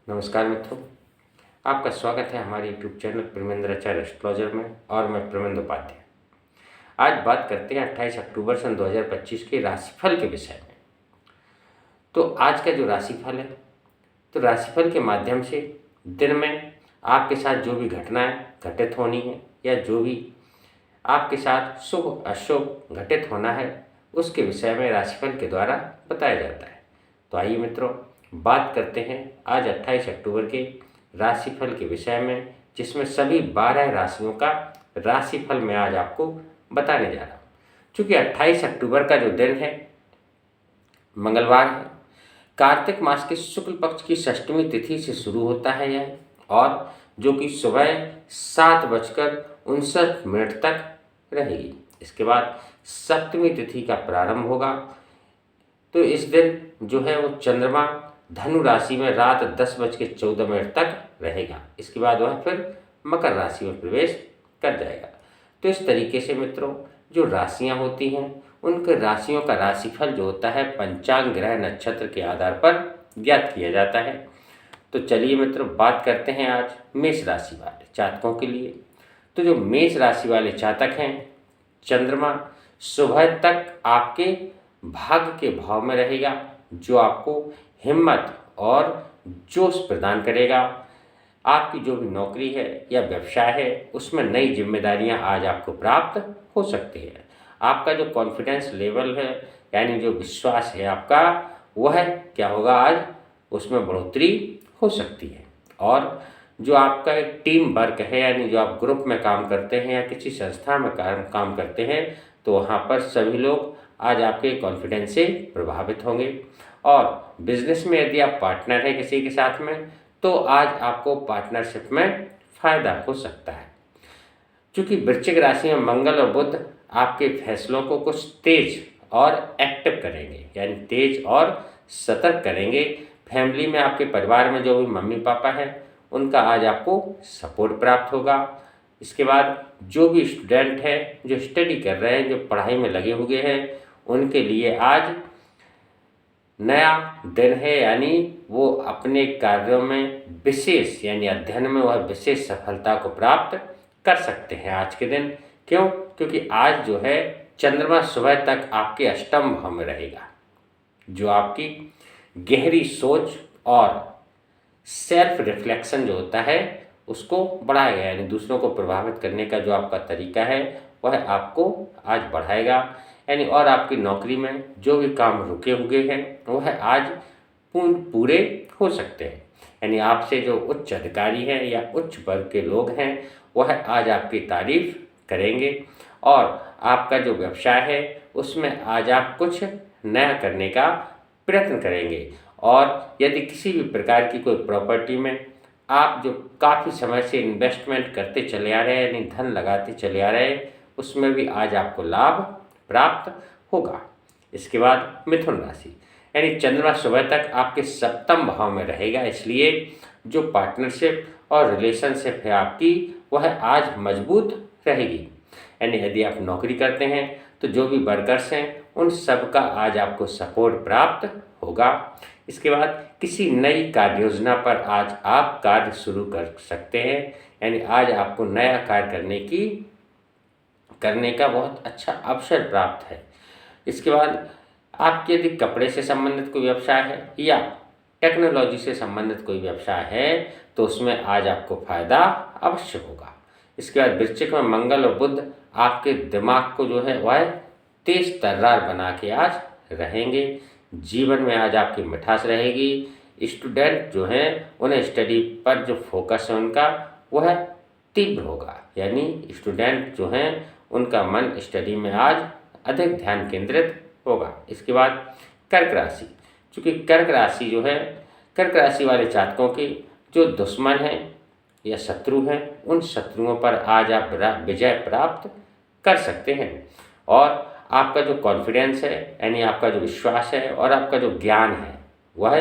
नमस्कार मित्रों, आपका स्वागत है हमारे यूट्यूब चैनल प्रेमेंद्राचार्य एस्ट्रोलॉजर में और मैं प्रेमेंद्र उपाध्याय। आज बात करते हैं 28 अक्टूबर सन 2025 के राशिफल के विषय में। तो आज का जो राशिफल है, तो राशिफल के माध्यम से दिन में आपके साथ जो भी घटनाएं घटित होनी है या जो भी आपके साथ शुभ अशुभ घटित होना है, उसके विषय में राशिफल के द्वारा बताया जाता है। तो आइए मित्रों, बात करते हैं आज 28 अक्टूबर के राशिफल के विषय में, जिसमें सभी 12 राशियों का राशिफल मैं आज आपको बताने जा रहा हूँ। चूँकि 28 अक्टूबर का जो दिन है मंगलवार है, कार्तिक मास के शुक्ल पक्ष की षष्ठमी तिथि से शुरू होता है यह, और जो कि सुबह 7:59 तक रहेगी। इसके बाद सप्तमी तिथि का प्रारंभ होगा। तो इस दिन जो है वो चंद्रमा धनु राशि में रात 10:14 तक रहेगा। इसके बाद वह फिर मकर राशि में प्रवेश कर जाएगा। तो इस तरीके से मित्रों, जो राशियां होती हैं उनके राशियों का राशिफल जो होता है पंचांग ग्रह नक्षत्र के आधार पर ज्ञात किया जाता है। तो चलिए मित्रों, बात करते हैं आज मेष राशि वाले जातकों के लिए। तो जो मेष राशि वाले जातक हैं, चंद्रमा सुबह तक आपके भाग्य के भाव में रहेगा, जो आपको हिम्मत और जोश प्रदान करेगा। आपकी जो भी नौकरी है या व्यवसाय है, उसमें नई जिम्मेदारियां आज आपको प्राप्त हो सकती है। आपका जो कॉन्फिडेंस लेवल है, यानी जो विश्वास है आपका, वह क्या होगा, आज उसमें बढ़ोतरी हो सकती है। और जो आपका एक टीम वर्क है, यानी जो आप ग्रुप में काम करते हैं या किसी संस्था में काम करते हैं, तो वहाँ पर सभी लोग आज आपके कॉन्फिडेंस से प्रभावित होंगे। और बिजनेस में यदि आप पार्टनर हैं किसी के साथ में, तो आज आपको पार्टनरशिप में फायदा हो सकता है। क्योंकि वृश्चिक राशि में मंगल और बुध आपके फैसलों को कुछ तेज और एक्टिव करेंगे, यानी तेज और सतर्क करेंगे। फैमिली में आपके परिवार में जो भी मम्मी पापा हैं, उनका आज आपको सपोर्ट प्राप्त होगा। इसके बाद जो भी स्टूडेंट है, जो स्टडी कर रहे हैं, जो पढ़ाई में लगे हुए हैं, उनके लिए आज नया दिन है, यानी वो अपने कार्यों में विशेष, यानी अध्ययन में वह विशेष सफलता को प्राप्त कर सकते हैं आज के दिन। क्यों? क्योंकि आज जो है चंद्रमा सुबह तक आपके अष्टम भाव में रहेगा, जो आपकी गहरी सोच और सेल्फ रिफ्लेक्शन जो होता है उसको बढ़ाएगा, यानी दूसरों को प्रभावित करने का जो आपका तरीका है वह आपको आज बढ़ाएगा। यानी और आपकी नौकरी में जो भी काम रुके हुए हैं वह आज पूरे हो सकते हैं। यानी आपसे जो उच्च अधिकारी हैं या उच्च वर्ग के लोग हैं, वह आज आपकी तारीफ करेंगे। और आपका जो व्यवसाय है उसमें आज आप कुछ नया करने का प्रयत्न करेंगे। और यदि किसी भी प्रकार की कोई प्रॉपर्टी में आप जो काफ़ी समय से इन्वेस्टमेंट करते चले आ रहे हैं, यानी धन लगाते चले आ रहे हैं, उसमें भी आज आपको लाभ प्राप्त होगा। इसके बाद मिथुन राशि, यानी चंद्रमा सुबह तक आपके सप्तम भाव में रहेगा, इसलिए जो पार्टनरशिप और रिलेशनशिप है आपकी, वह आज मजबूत रहेगी। यानी यदि आप नौकरी करते हैं तो जो भी वर्कर्स हैं उन सब का आज आपको सपोर्ट प्राप्त होगा। इसके बाद किसी नई कार्य योजना पर आज आप कार्य शुरू कर सकते हैं, यानी आज आपको नया कार्य करने का बहुत अच्छा अवसर प्राप्त है। इसके बाद आपके यदि कपड़े से संबंधित कोई व्यवसाय है या टेक्नोलॉजी से संबंधित कोई व्यवसाय है, तो उसमें आज आपको फायदा अवश्य होगा। इसके बाद वृश्चिक में मंगल और बुध आपके दिमाग को जो है वह तेज तर्रार बना के आज रहेंगे। जीवन में आज आपकी मिठास रहेगी। स्टूडेंट जो हैं उन्हें स्टडी पर जो फोकस है उनका वह तीव्र होगा, यानी स्टूडेंट जो हैं उनका मन स्टडी में आज अधिक ध्यान केंद्रित होगा। इसके बाद कर्क राशि, चूँकि कर्क राशि जो है, कर्क राशि वाले जातकों के जो दुश्मन हैं या शत्रु हैं, उन शत्रुओं पर आज आप विजय प्राप्त कर सकते हैं। और आपका जो कॉन्फिडेंस है, यानी आपका जो विश्वास है और आपका जो ज्ञान है, वह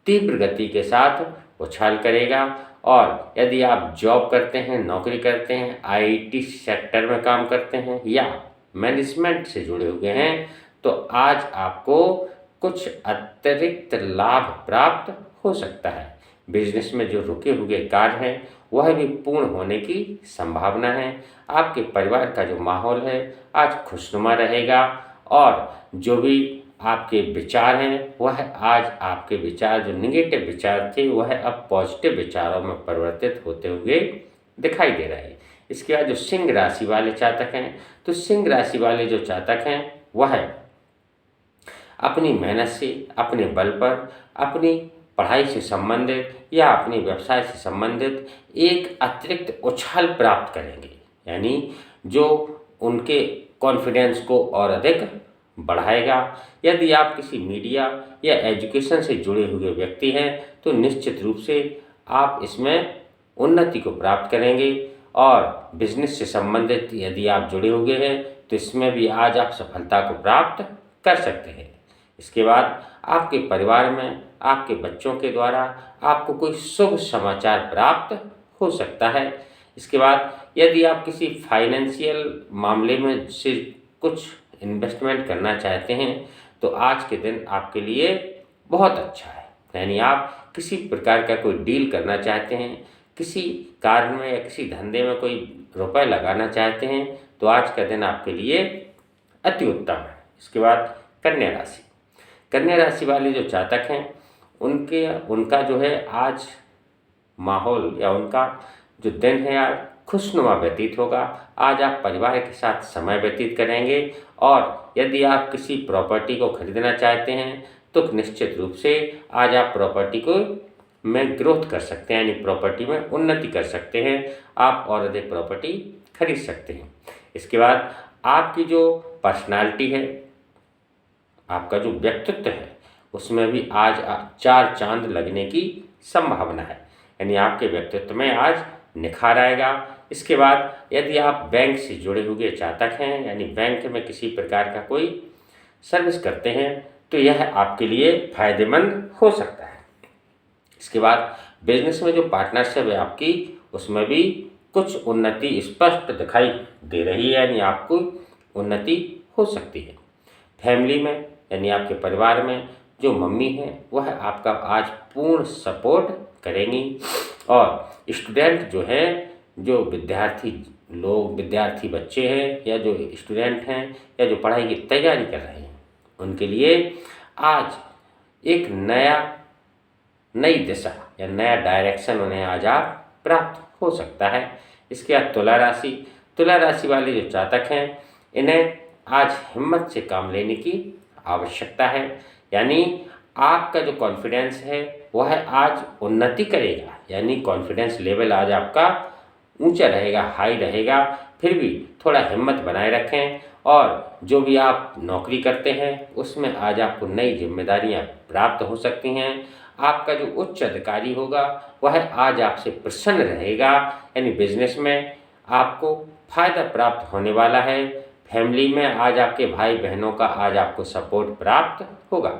तीव्र गति के साथ उछाल करेगा। और यदि आप जॉब करते हैं, नौकरी करते हैं, आईटी सेक्टर में काम करते हैं या मैनेजमेंट से जुड़े हुए हैं, तो आज आपको कुछ अतिरिक्त लाभ प्राप्त हो सकता है। बिजनेस में जो रुके हुए कार्य हैं वह भी पूर्ण होने की संभावना है। आपके परिवार का जो माहौल है आज खुशनुमा रहेगा और जो भी आपके विचार हैं वह आज आपके विचार जो निगेटिव विचार थे वह अब पॉजिटिव विचारों में परिवर्तित होते हुए दिखाई दे रहे हैं। इसके बाद जो सिंह राशि वाले जातक हैं, तो सिंह राशि वाले जो जातक हैं वह अपनी मेहनत से, अपने बल पर, अपनी पढ़ाई से संबंधित या अपने व्यवसाय से संबंधित एक अतिरिक्त उछाल प्राप्त करेंगे, यानी जो उनके कॉन्फिडेंस को और अधिक बढ़ाएगा। यदि आप किसी मीडिया या एजुकेशन से जुड़े हुए व्यक्ति हैं तो निश्चित रूप से आप इसमें उन्नति को प्राप्त करेंगे और बिजनेस से संबंधित यदि आप जुड़े हुए हैं तो इसमें भी आज आप सफलता को प्राप्त कर सकते हैं। इसके बाद आपके परिवार में आपके बच्चों के द्वारा आपको कोई शुभ समाचार प्राप्त हो सकता है। इसके बाद यदि आप किसी फाइनेंशियल मामले में से कुछ इन्वेस्टमेंट करना चाहते हैं तो आज के दिन आपके लिए बहुत अच्छा है, यानी आप किसी प्रकार का कोई डील करना चाहते हैं, किसी कार्य में या किसी धंधे में कोई रुपए लगाना चाहते हैं तो आज का दिन आपके लिए अति उत्तम है। इसके बाद कन्या राशि, कन्या राशि वाले जो जातक हैं उनका जो है आज माहौल या उनका जो दिन है आज खुशनुमा व्यतीत होगा। आज आप परिवार के साथ समय व्यतीत करेंगे और यदि आप किसी प्रॉपर्टी को खरीदना चाहते हैं तो निश्चित रूप से आज आप प्रॉपर्टी को में ग्रोथ कर सकते हैं, यानी प्रॉपर्टी में उन्नति कर सकते हैं। आप और अधिक प्रॉपर्टी खरीद सकते हैं। इसके बाद आपकी जो पर्सनालिटी है, आपका जो व्यक्तित्व है उसमें भी आज 4 चांद लगने की संभावना है, यानी आपके व्यक्तित्व में आज निखार आएगा। इसके बाद यदि आप बैंक से जुड़े हुए जातक हैं, यानी बैंक में किसी प्रकार का कोई सर्विस करते हैं तो यह आपके लिए फायदेमंद हो सकता है। इसके बाद बिजनेस में जो पार्टनरशिप है आपकी उसमें भी कुछ उन्नति स्पष्ट दिखाई दे रही है, यानी आपको उन्नति हो सकती है। फैमिली में यानी आपके परिवार में जो मम्मी हैं वह आपका आज पूर्ण सपोर्ट करेंगी और स्टूडेंट जो हैं, जो विद्यार्थी बच्चे हैं या जो स्टूडेंट हैं या जो पढ़ाई की तैयारी कर रहे हैं उनके लिए आज एक नई दिशा या नया डायरेक्शन उन्हें आज आप प्राप्त हो सकता है। इसके बाद तुला राशि वाले जो जातक हैं इन्हें आज हिम्मत से काम लेने की आवश्यकता है, यानी आपका जो कॉन्फिडेंस है वह आज उन्नति करेगा, यानी कॉन्फिडेंस लेवल आज आपका ऊंचा रहेगा, हाई रहेगा। फिर भी थोड़ा हिम्मत बनाए रखें और जो भी आप नौकरी करते हैं उसमें आज आपको नई जिम्मेदारियां प्राप्त हो सकती हैं। आपका जो उच्च अधिकारी होगा वह आज आपसे प्रसन्न रहेगा, यानी बिजनेस में आपको फायदा प्राप्त होने वाला है। फैमिली में आज आपके भाई बहनों का आज आपको सपोर्ट प्राप्त होगा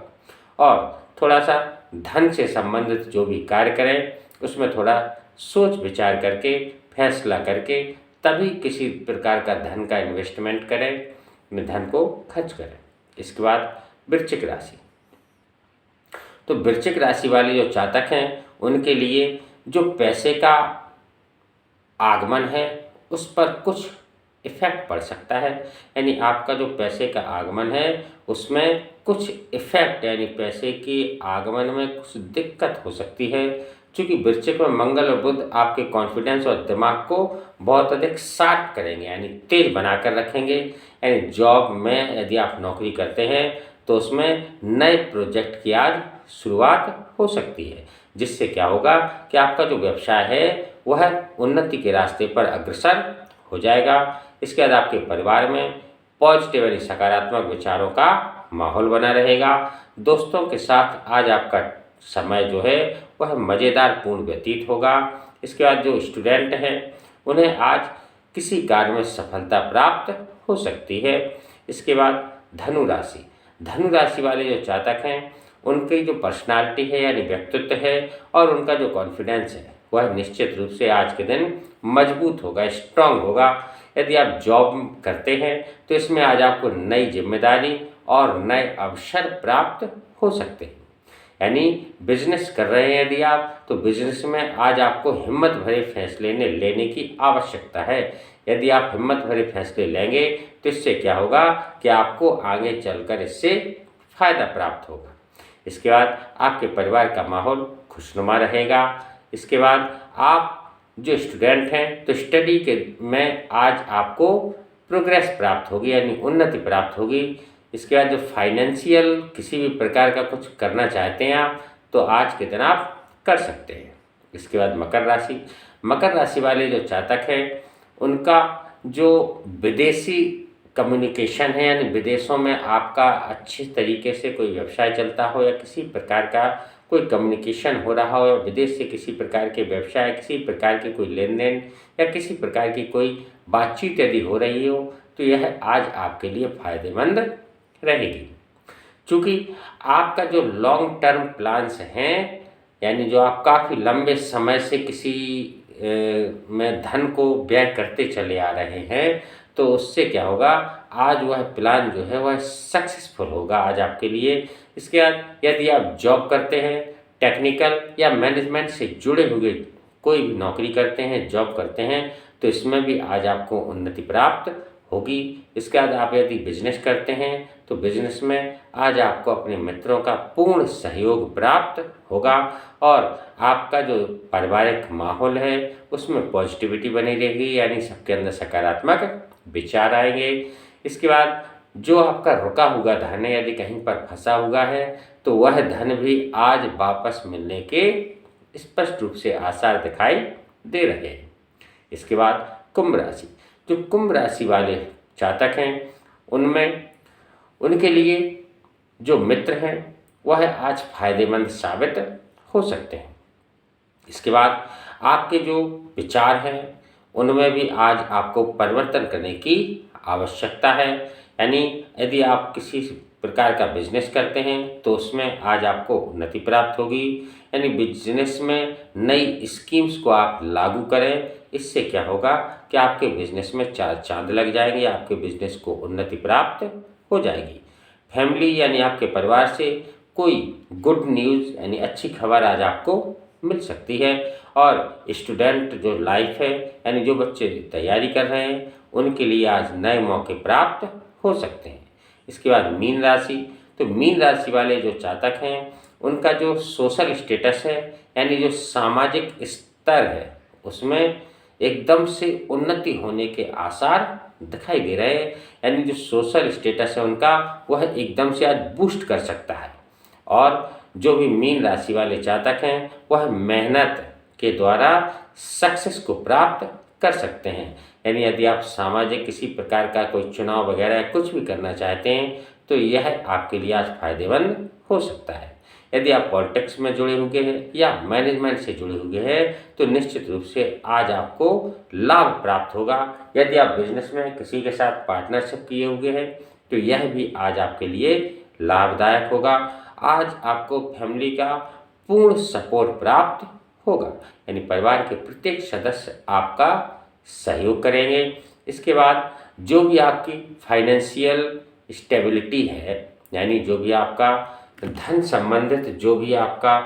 और थोड़ा सा धन से संबंधित जो भी कार्य करें उसमें थोड़ा सोच विचार करके फैसला करके तभी किसी प्रकार का धन का इन्वेस्टमेंट करें, अपने धन को खर्च करें। इसके बाद वृश्चिक राशि, तो वृश्चिक राशि वाले जो जातक हैं उनके लिए जो पैसे का आगमन है उस पर कुछ इफ़ेक्ट पड़ सकता है, यानी आपका जो पैसे का आगमन है उसमें कुछ इफ़ेक्ट यानी पैसे के आगमन में कुछ दिक्कत हो सकती है, क्योंकि वृश्चिक में मंगल और बुध आपके कॉन्फिडेंस और दिमाग को बहुत अधिक शार्प करेंगे, यानी तेज बनाकर रखेंगे। यानी जॉब में यदि आप नौकरी करते हैं तो उसमें नए प्रोजेक्ट की आज शुरुआत हो सकती है, जिससे क्या होगा कि आपका जो व्यवसाय है वह उन्नति के रास्ते पर अग्रसर हो जाएगा। इसके बाद आपके परिवार में पॉजिटिव यानी सकारात्मक विचारों का माहौल बना रहेगा। दोस्तों के साथ आज आपका समय जो है वह मज़ेदार पूर्ण व्यतीत होगा। इसके बाद जो स्टूडेंट हैं उन्हें आज किसी कार्य में सफलता प्राप्त हो सकती है। इसके बाद धनु राशि वाले जो जातक हैं उनकी जो पर्सनालिटी है यानी व्यक्तित्व है और उनका जो कॉन्फिडेंस है वह निश्चित रूप से आज के दिन मजबूत होगा, स्ट्रांग होगा। यदि आप जॉब करते हैं तो इसमें आज आपको नई जिम्मेदारी और नए अवसर प्राप्त हो सकते हैं। यानी बिजनेस कर रहे हैं यदि आप, तो बिजनेस में आज आपको हिम्मत भरे फैसले लेने की आवश्यकता है। यदि आप हिम्मत भरे फैसले लेंगे तो इससे क्या होगा कि आपको आगे चलकर इससे फायदा प्राप्त होगा। इसके बाद आपके परिवार का माहौल खुशनुमा रहेगा। इसके बाद आप जो स्टूडेंट हैं तो स्टडी के में आज आपको प्रोग्रेस प्राप्त होगी, यानी उन्नति प्राप्त होगी। इसके बाद जो फाइनेंशियल किसी भी प्रकार का कुछ करना चाहते हैं आप, तो आज के दिन आप कर सकते हैं। इसके बाद मकर राशि वाले जो जातक हैं उनका जो विदेशी कम्युनिकेशन है, यानी विदेशों में आपका अच्छे तरीके से कोई व्यवसाय चलता हो या किसी प्रकार का कोई कम्युनिकेशन हो रहा हो, या विदेश से किसी प्रकार के व्यवसाय, किसी प्रकार के कोई लेन देन या किसी प्रकार की कोई बातचीत यदि हो रही हो, तो यह आज आपके लिए फायदेमंद रहेगी। चूँकि आपका जो लॉन्ग टर्म प्लान्स हैं, यानी जो आप काफ़ी लंबे समय से किसी में धन को व्यय करते चले आ रहे हैं, तो उससे क्या होगा, आज वह प्लान जो है वह सक्सेसफुल होगा आज आपके लिए। इसके बाद यदि आप जॉब करते हैं, टेक्निकल या मैनेजमेंट से जुड़े हुए कोई भी नौकरी करते हैं, जॉब करते हैं, तो इसमें भी आज आपको उन्नति प्राप्त होगी। इसके बाद आप यदि बिजनेस करते हैं तो बिजनेस में आज आपको अपने मित्रों का पूर्ण सहयोग प्राप्त होगा और आपका जो पारिवारिक माहौल है उसमें पॉजिटिविटी बनी रहेगी, यानी सबके अंदर सकारात्मक विचार आएंगे। इसके बाद जो आपका रुका हुआ धन है, यदि कहीं पर फंसा हुआ है, तो वह धन भी आज वापस मिलने के स्पष्ट रूप से आसार दिखाई दे रहे हैं। इसके बाद कुंभ राशि, जो कुंभ राशि वाले जातक हैं उनमें उनके लिए जो मित्र हैं वह आज फायदेमंद साबित हो सकते हैं। इसके बाद आपके जो विचार हैं उनमें भी आज आपको परिवर्तन करने की आवश्यकता है, यानी यदि आप किसी प्रकार का बिजनेस करते हैं तो उसमें आज आपको उन्नति प्राप्त होगी, यानी बिजनेस में नई स्कीम्स को आप लागू करें। इससे क्या होगा कि आपके बिजनेस में चार चांद लग जाएंगे, आपके बिजनेस को उन्नति प्राप्त हो जाएगी। फैमिली यानी आपके परिवार से कोई गुड न्यूज़ यानी अच्छी खबर आज आपको मिल सकती है। और स्टूडेंट जो लाइफ है, यानी जो बच्चे तैयारी कर रहे हैं, उनके लिए आज नए मौके प्राप्त हो सकते हैं। इसके बाद मीन राशि, तो मीन राशि वाले जो जातक हैं उनका जो सोशल स्टेटस है, यानी जो सामाजिक स्तर है, उसमें एकदम से उन्नति होने के आसार दिखाई दे रहे हैं, यानी जो सोशल स्टेटस है उनका वह एकदम से आज बूस्ट कर सकता है। और जो भी मीन राशि वाले जातक हैं वह मेहनत के द्वारा सक्सेस को प्राप्त कर सकते हैं, यानी यदि आप सामाजिक किसी प्रकार का कोई चुनाव वगैरह कुछ भी करना चाहते हैं तो यह आपके लिए आज फायदेमंद हो सकता है। यदि आप पॉलिटिक्स में जुड़े हुए हैं या मैनेजमेंट से जुड़े हुए हैं तो निश्चित रूप से आज आपको लाभ प्राप्त होगा। यदि आप बिजनेस में किसी के साथ पार्टनरशिप किए हुए हैं तो यह भी आज आपके लिए लाभदायक होगा। आज आपको फैमिली का पूर्ण सपोर्ट प्राप्त होगा, यानी परिवार के प्रत्येक सदस्य आपका सहयोग करेंगे। इसके बाद जो भी आपकी फाइनेंशियल स्टेबिलिटी है, यानी जो भी आपका धन संबंधित जो भी आपका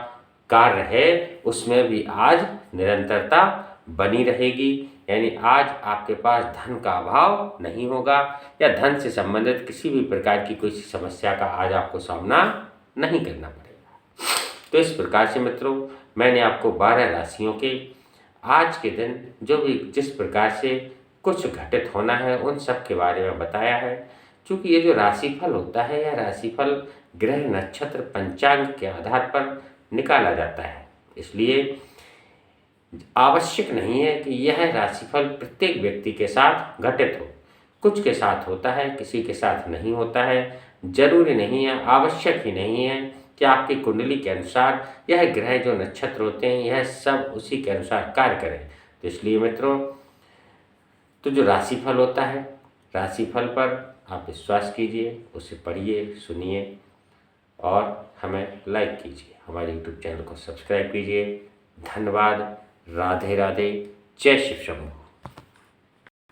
कार्य है उसमें भी आज निरंतरता बनी रहेगी, यानी आज आपके पास धन का अभाव नहीं होगा या धन से संबंधित किसी भी प्रकार की कोई समस्या का आज आपको सामना नहीं करना पड़ेगा। तो इस प्रकार से मित्रों मैंने आपको 12 राशियों के आज के दिन जो भी जिस प्रकार से कुछ घटित होना है उन सब के बारे में बताया है। क्योंकि ये जो राशिफल होता है यह राशिफल ग्रह नक्षत्र पंचांग के आधार पर निकाला जाता है, इसलिए आवश्यक नहीं है कि यह राशिफल प्रत्येक व्यक्ति के साथ घटित हो। कुछ के साथ होता है, किसी के साथ नहीं होता है। जरूरी नहीं है, आवश्यक ही नहीं है कि आपकी कुंडली के अनुसार यह ग्रह जो नक्षत्र होते हैं यह सब उसी के अनुसार कार्य करें। तो इसलिए मित्रों तो जो राशिफल होता है, राशिफल पर आप विश्वास कीजिए, उसे पढ़िए, सुनिए और हमें लाइक कीजिए। हमारे यूट्यूब चैनल को सब्सक्राइब कीजिए। धन्यवाद। राधे राधे। जय शिव शंभू।